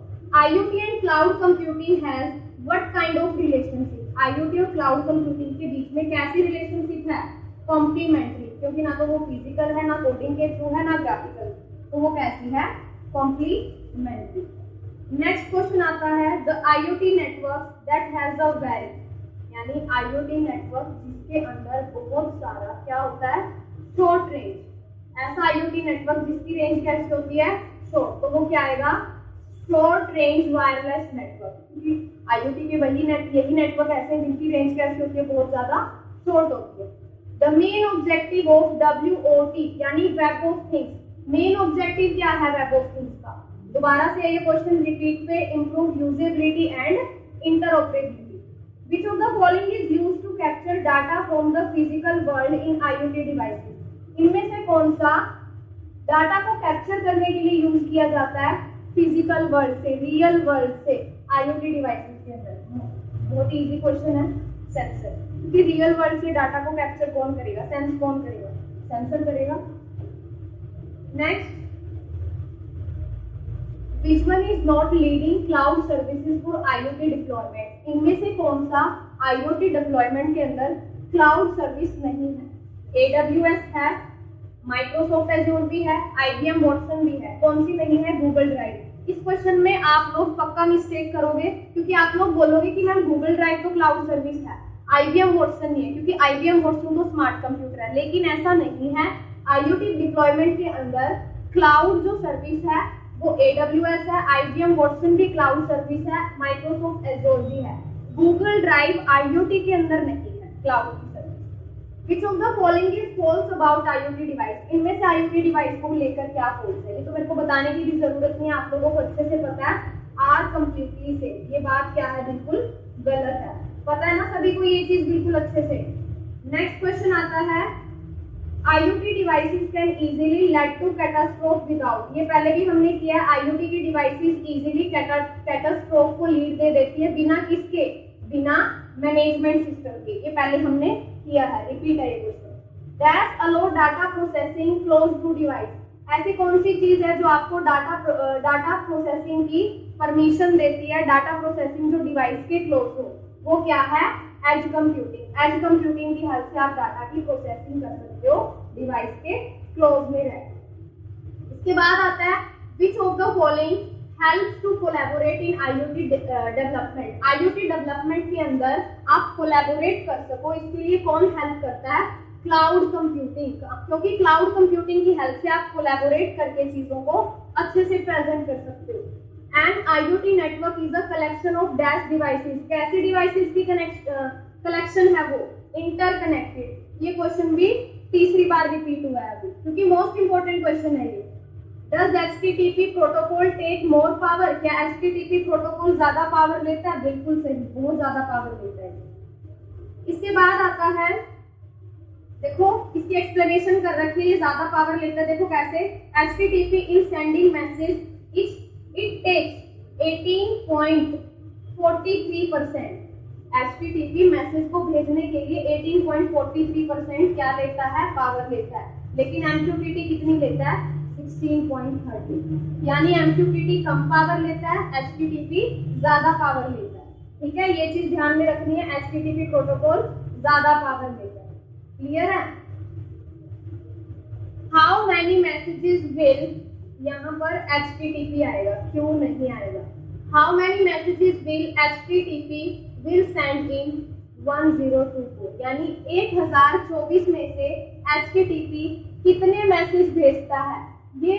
IoT and cloud computing has what kind of relationship? IoT और cloud computing के बीच में कैसी रिलेशनशिप है? कॉम्प्लीमेंट्री। क्योंकि ना तो वो फिजिकल है, ना कोडिंग के थ्रू है, ना ग्राफिकल, तो वो कैसी है? कॉम्प्लीमेंट्री। नेक्स्ट क्वेश्चन आता है the IoT network that has a very, यानी IoT नेटवर्क जिसके अंदर बहुत सारा क्या होता है? Short range. ऐसा IoT नेटवर्क जिसकी रेंज कैसी होती है? शॉर्ट। तो वो क्या आएगा? Short range wireless network. क्योंकि IoT के यही नेटवर्क ऐसे हैं जिनकी रेंज कैसी होती है? बहुत ज्यादा शॉर्ट होती है। The main objective of WOT यानी web of things, main objective क्या है वेब ऑफ थिंग्स का? दोबारा से ये क्वेश्चन रिपीट पे, improve usability and interoperability. Which of the following is used to capture data from the physical world in IoT devices? इनमें से कौन सा डाटा को कैप्चर करने के लिए यूज किया जाता है फिजिकल वर्ल्ड से, रियल वर्ल्ड से IoT डिवाइसेस के अंदर? बहुत इजी क्वेश्चन है। सेंसर। क्योंकि रियल वर्ल्ड से डाटा को कैप्चर कौन करेगा? सेंस कौन करेगा? सेंसर करेगा। Next, which one is not leading cloud services for IoT deployment? इनमें से कौन सा IoT deployment के अंदर cloud service नहीं है? AWS है, Microsoft Azure भी है, IBM Watson भी है। कौन सी नहीं है? Google Drive। इस क्वेश्चन में आप लोग पक्का मिस्टेक करोगे, क्योंकि आप लोग बोलोगे कि मैम Google Drive तो क्लाउड सर्विस है, IBM Watson नहीं है, क्योंकि IBM Watson तो स्मार्ट कंप्यूटर है। लेकिन ऐसा नहीं है। IoT डिप्लॉयमेंट के अंदर क्लाउड जो सर्विस है वो AWS है, IBM Watson भी क्लाउड सर्विस है, Microsoft Azure भी है। Google Drive IoT के अंदर नहीं है क्लाउड की service. Which of the following is false about IoT device? इनमें से IoT डिवाइस को लेकर क्या false है? ये तो मेरे को बताने की भी जरूरत नहीं है, आप लोगों को अच्छे से पता है। आर कंप्लीटली से ये बात क्या है? बिल्कुल गलत है। पता है ना सभी को ये चीज बिल्कुल अच्छे से। नेक्स्ट क्वेश्चन आता है IoT devices can easily lead to catastrophe without। ये पहले भी हमने किया है। IoT की डिवाइसेस इजीली कैटास्ट्रोफ को लीड दे देती है बिना किसके? बिना मैनेजमेंट सिस्टम के। ये पहले हमने किया है, रिपीट है ये question. That allow data processing close to device. ऐसी कौन सी चीज है जो आपको डाटा प्रोसेसिंग की परमिशन देती है? डाटा प्रोसेसिंग जो डिवाइस के क्लोज हो, वो क्या है? Edge computing. एज कंप्यूटिंग की हेल्प से आप डाटा की प्रोसेसिंग कर सकते हो डिवाइस के क्लोज में रह। इसके बाद आता है which of the following helps to collaborate in IoT development. IoT development के अंदर आप कोलैबोरेट कर सको, इसके लिए कौन हेल्प करता है? Cloud computing. क्योंकि क्लाउड कंप्यूटिंग की हेल्प से आप कोलैबोरेट करके चीजों को अच्छे से प्रेजेंट कर सकते हो। And IoT network is a collection of dash devices. कैसे डिवाइसेस की कलेक्शन है वो? इंटरकनेक्टेड। ये क्वेश्चन भी तीसरी बार रिपीट हुआ है अभी, क्योंकि मोस्ट इंपोर्टेंट क्वेश्चन है ये। Does HTTP protocol take more power? क्या HTTP प्रोटोकॉल ज्यादा पावर लेता है? बिल्कुल सही, बहुत ज्यादा पावर लेता है। इसके बाद आता है, देखो इसकी एक्सप्लेनेशन कर रखी है, ये ज्यादा पावर लेता है। देखो कैसे? HTTP in sending message it takes 18.43%। HTTP message को भेजने के लिए 18.43% क्या लेता है? पावर लेता है। लेकिन MQTT कितनी लेता है? 16.30। यानी MQTT कम पावर लेता है, HTTP ज्यादा पावर लेता है। ठीक है, ये चीज ध्यान में रखनी है। HTTP प्रोटोकॉल ज्यादा पावर लेता है। क्लियर है? हाउ मैनी मैसेजेस विल, यहाँ पर HTTP आएगा, क्यों नहीं आएगा। How many messages will HTTP will send in 1024, यानी 1024 में से HTTP कितने मैसेज भेजता है। ये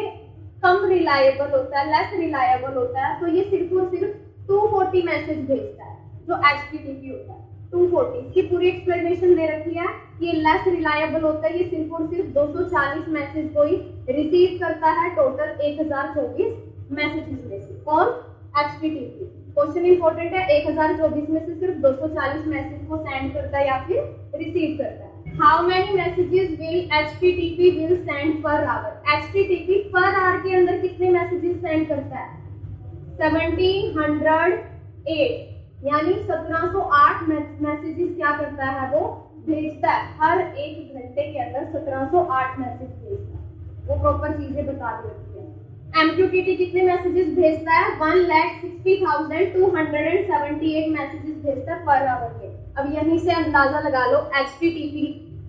कम रिलायबल होता है, लेस रिलायबल होता है, तो ये सिर्फ और सिर्फ 240 मैसेज भेजता है जो HTTP होता है 240। इसकी पूरी एक्सप्लेनेशन दे रखी है। ये लेस रिलायबल होता है, ये सिर्फ और सिर्फ 240 मैसेज को ही रिसीव करता है टोटल 1024 मैसेजेस में से। कौन? HTTP। क्वेश्चन इंपॉर्टेंट है, 1024 में से सिर्फ 240 मैसेज को सेंड करता है या फिर रिसीव करता है। How many messages will HTTP will send per hour. HTTP per hour के अंदर कितने मैसेजेस सेंड करता है? 1708, यानी 1708 मैसेजेस क्या करता है, वो भेजता है। हर एक घंटे के अंदर 1708 मैसेज भेजता है। वो प्रॉपर चीजें बता देती है। MQTT कितने मैसेजेस भेजता है? 1,60,278 मैसेजेस भेजता है पर आवर के। अब यहीं से अंदाजा लगा लो, HTTP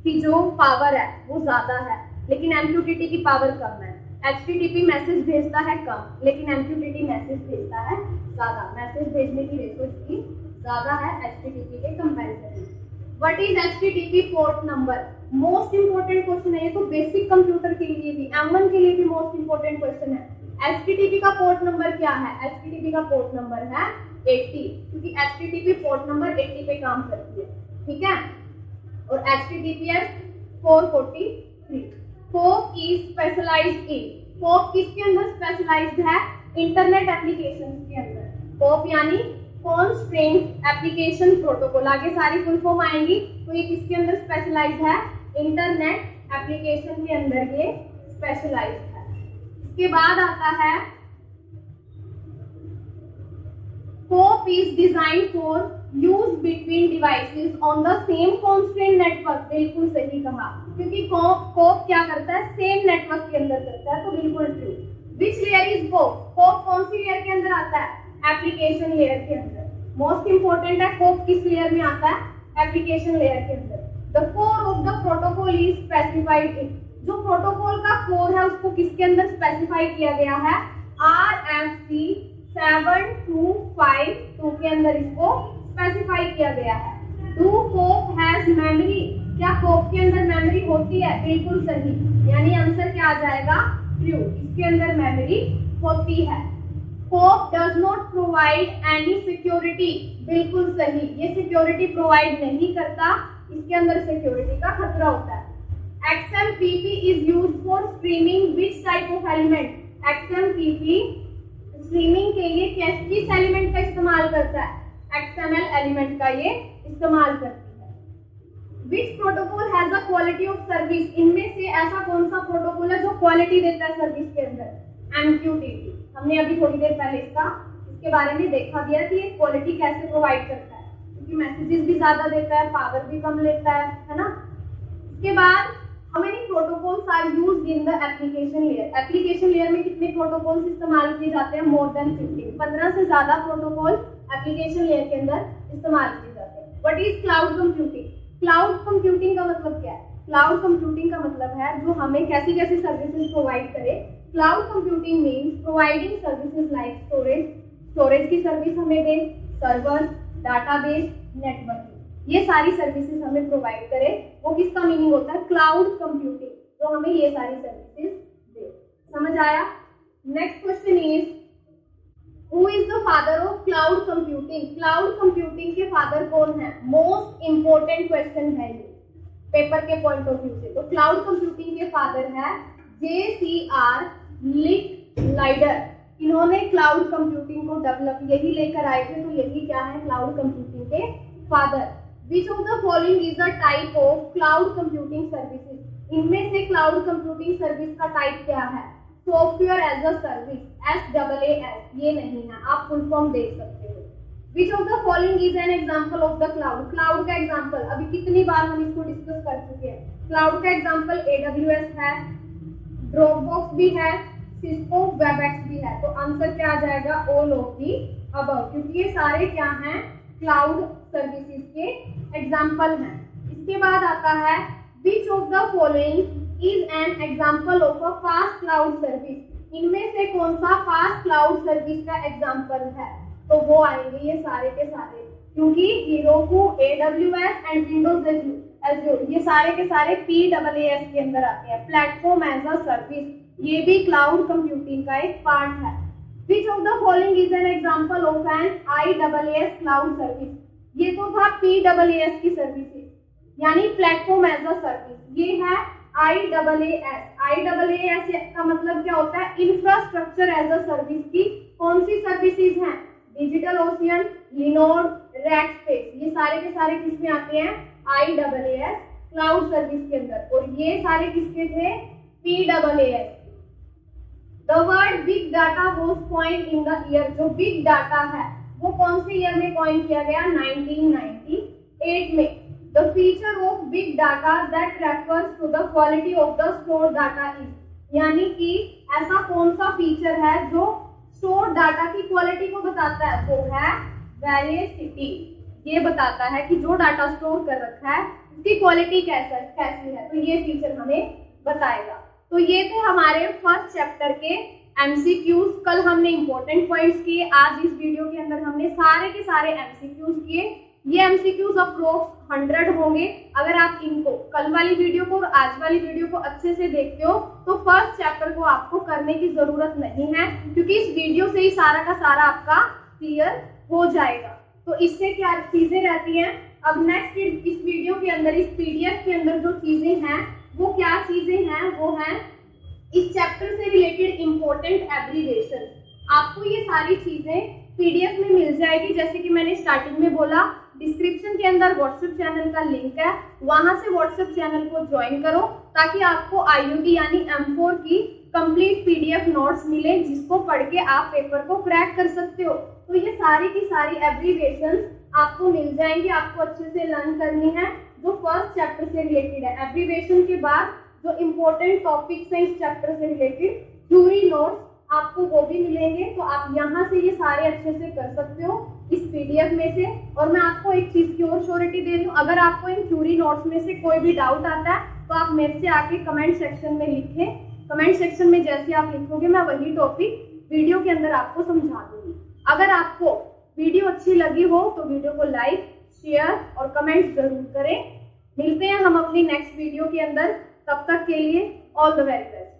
की जो पावर है वो ज्यादा है, लेकिन MQTT की पावर कम है। HTTP मैसेज भेजता है कम, लेकिन MQTT मैसेज भेजता है ज्यादा। मैसेज भेजने की रेशो इसकी ज्यादा है HTTP के कंपैरिजन में। What is HTTP port number? Most important question है ये तो, बेसिक कंप्यूटर के लिए भी, M1 के लिए भी मोस्ट इंपोर्टेंट क्वेश्चन है। HTTP का पोर्ट नंबर क्या है? HTTP का पोर्ट नंबर है 80, क्योंकि HTTP पोर्ट नंबर 80 पे काम करती है, ठीक है। और HTTPS 443। फोक इज स्पेशलाइज्ड इन। फोक किसके अंदर स्पेशलाइज्ड है? इंटरनेट एप्लीकेशंस के अंदर। फोक यानी कॉन्स्ट्रेंट एप्लीकेशन प्रोटोकॉल, आगे सारी फुल फॉर्म आएंगी। तो ये किसके अंदर स्पेशलाइज्ड है? इंटरनेट एप्लीकेशन के अंदर ये स्पेशलाइज्ड है। इसके बाद आता है COAP is designed for use between devices on the same constraint network। बिल्कुल सही कहा, क्योंकि COAP क्या करता है? सेम नेटवर्क के अंदर करता है, तो बिल्कुल true. Which layer is COAP? COAP कौन सी लेयर के अंदर आता है? एप्लीकेशन लेयर के अंदर। मोस्ट इंपोर्टेंट है, COAP किस लेयर में आता है? एप्लीकेशन लेयर के अंदर। The core of the protocol is specified in। जो प्रोटोकॉल का कोर है उसको किसके अंदर स्पेसिफाई किया गया है? RFC 7252 के अंदर इसको स्पेसिफाई किया गया है। Do COAP has memory? क्या COAP के अंदर मेमोरी होती है? बिल्कुल सही, यानी आंसर क्या आ जाएगा? ट्रू, इसके अंदर मेमोरी होती है। COAP does not provide any security। बिल्कुल सही, ये सिक्योरिटी प्रोवाइड नहीं करता, इसके अंदर सिक्योरिटी का खतरा होता है। XMPP is used for streaming which type of element? XMPP streaming के लिए किस एलिमेंट का इस्तेमाल करता है? XML एलिमेंट का ये इस्तेमाल करती है। Which protocol has a quality of service? इनमें से ऐसा कौन सा प्रोटोकॉल है जो क्वालिटी देता है सर्विस के अंदर? MQTT। हमने अभी थोड़ी देर पहले इसके बारे में देखा दिया कि ये क्वालिटी कैसे प्रोवाइड करता है, क्योंकि मैसेजेस भी ज्यादा देता है, पावर भी कम लेता है ना। इसके बाद how many protocols are used in the application layer? Application layer में कितने प्रोटोकॉल्स इस्तेमाल किए जाते हैं? मोर देन 15 से ज्यादा प्रोटोकॉल एप्लीकेशन लेयर के अंदर इस्तेमाल किए जाते हैं। What is cloud computing? Cloud computing का मतलब क्या है? क्लाउड कंप्यूटिंग का मतलब है जो हमें कैसी कैसी सर्विसेज प्रोवाइड करे। Cloud computing means providing services like storage की सर्विस हमें दे, सर्वर, डाटाबेस, नेटवर्किंग, ये सारी सर्विसेज हमें प्रोवाइड करे, वो किसका मीनिंग होता है? क्लाउड कंप्यूटिंग, जो हमें ये सारी सर्विसेज दे। समझ आया? Next question is who is the father of cloud computing? Cloud computing के फादर कौन है? मोस्ट इंपोर्टेंट क्वेश्चन है ये पेपर के पॉइंट ऑफ व्यू से। तो क्लाउड कंप्यूटिंग के फादर है JCR लिटलाइडर। इन्होंने क्लाउड कंप्यूटिंग को डेवलप यही लेकर आए थे, तो यही क्या है? क्लाउड कंप्यूटिंग के father. Which of the following is a type of cloud computing services? इनमें से क्लाउड कंप्यूटिंग सर्विस का टाइप क्या है? Software as a service, SaaS, ये नहीं है, आप फुल फॉर्म देख सकते हो। Which of the following is an example of the cloud? Cloud का एग्जांपल, अभी कितनी बार हम इसको डिस्कस कर चुके हैं। क्लाउड का एग्जांपल AWS है, ड्रॉपबॉक्स भी है, सिस्को वेबएक्स भी है। तो आंसर क्या आ जाएगा? ऑल ऑफ दी अबव, क्योंकि ये सारे क्या हैं? क्लाउड सर्विसेज के एग्जाम्पल हैं। इसके बाद आता है which of the following is an example of a fast cloud service. इनमें से कौन सा फास्ट क्लाउड सर्विस का एग्जाम्पल है? तो वो आएंगे ये सारे के सारे, क्योंकि Heroku, AWS and Windows azure ये सारे के सारे PaaS के अंदर आते हैं। प्लेटफॉर्म एज अ सर्विस ये भी क्लाउड कंप्यूटिंग का एक पार्ट है। Which of the following is an example of an IaaS cloud service? ये तो था PaaS की सर्विसेज, यानी प्लेटफॉर्म एज अ सर्विस। ये है IaaS। IaaS का मतलब क्या होता है? इंफ्रास्ट्रक्चर एज अ सर्विस की कौन सी सर्विसेज हैं? डिजिटल ओशियन, लिनोड, रैकस्पेस, ये सारे के सारे किसमें आते हैं? IaaS क्लाउड सर्विस के अंदर। और ये सारे किसके थे? PaaS। The word big data was coined in the year, जो big data है वो कौन से ईयर में कॉइन किया गया? 1998 में। The feature of big data that refers to the quality of the stored data is, यानी कि ऐसा कौन सा फीचर है जो स्टोर डाटा की क्वालिटी को बताता है? वो है वेरिएसिटी। ये बताता है कि जो डाटा स्टोर कर रखा है उसकी क्वालिटी कैसी है, तो ये फीचर हमें बताएगा। तो ये थे हमारे फर्स्ट चैप्टर के MCQs। कल हमने इंपॉर्टेंट पॉइंट्स किए, आज इस वीडियो के अंदर हमने सारे के सारे MCQs किए। ये MCQs अप्रोक्स 100 होंगे। अगर आप इनको कल वाली वीडियो को और आज वाली वीडियो को अच्छे से देखते हो तो फर्स्ट चैप्टर को आपको करने की जरूरत नहीं है, क्योंकि इस वीडियो से ही सारा का सारा आपका क्लियर हो जाएगा। तो इससे क्या चीजें रहती हैं? अब नेक्स्ट इस वीडियो के अंदर, इस PDF के अंदर जो चीजें हैं वो क्या चीजें हैं? वो हैं इस चैप्टर से रिलेटेड इंपॉर्टेंट एब्रीविएशन। आपको ये सारी चीजें PDF में मिल जाएगी। जैसे कि मैंने स्टार्टिंग में बोला, डिस्क्रिप्शन के अंदर व्हाट्सएप चैनल का लिंक है, वहां से व्हाट्सएप चैनल को ज्वाइन करो ताकि आपको IUT यानी M4 की कंप्लीट PDF नोट्स मिले, जिसको पढ़ के आप पेपर को क्रैक कर सकते हो। तो ये सारी की सारी एब्रीविएशन आपको मिल जाएंगी, आपको अच्छे से लर्न करनी है जो फर्स्ट चैप्टर से रिलेटेड है। एब्रीविएशन के बाद जो इम्पोर्टेंट टॉपिक्स हैं इस चैप्टर से रिलेटेड, थ्योरी नोट्स आपको वो भी मिलेंगे। तो आप यहाँ से ये सारे अच्छे से कर सकते हो इस PDF में से। और मैं आपको एक चीज की और श्योरिटी दे रही हूँ, अगर आपको इन थ्योरी नोट्स में से कोई भी डाउट आता है तो आप मेरे से आके कमेंट सेक्शन में लिखें। कमेंट सेक्शन में जैसे आप लिखोगे मैं वही टॉपिक वीडियो के अंदर आपको समझा दूंगी। अगर आपको वीडियो अच्छी लगी हो तो वीडियो को लाइक, शेयर और कमेंट जरूर करें। मिलते हैं हम अपनी नेक्स्ट वीडियो के अंदर, तब तक के लिए ऑल द वेरी बेस्ट।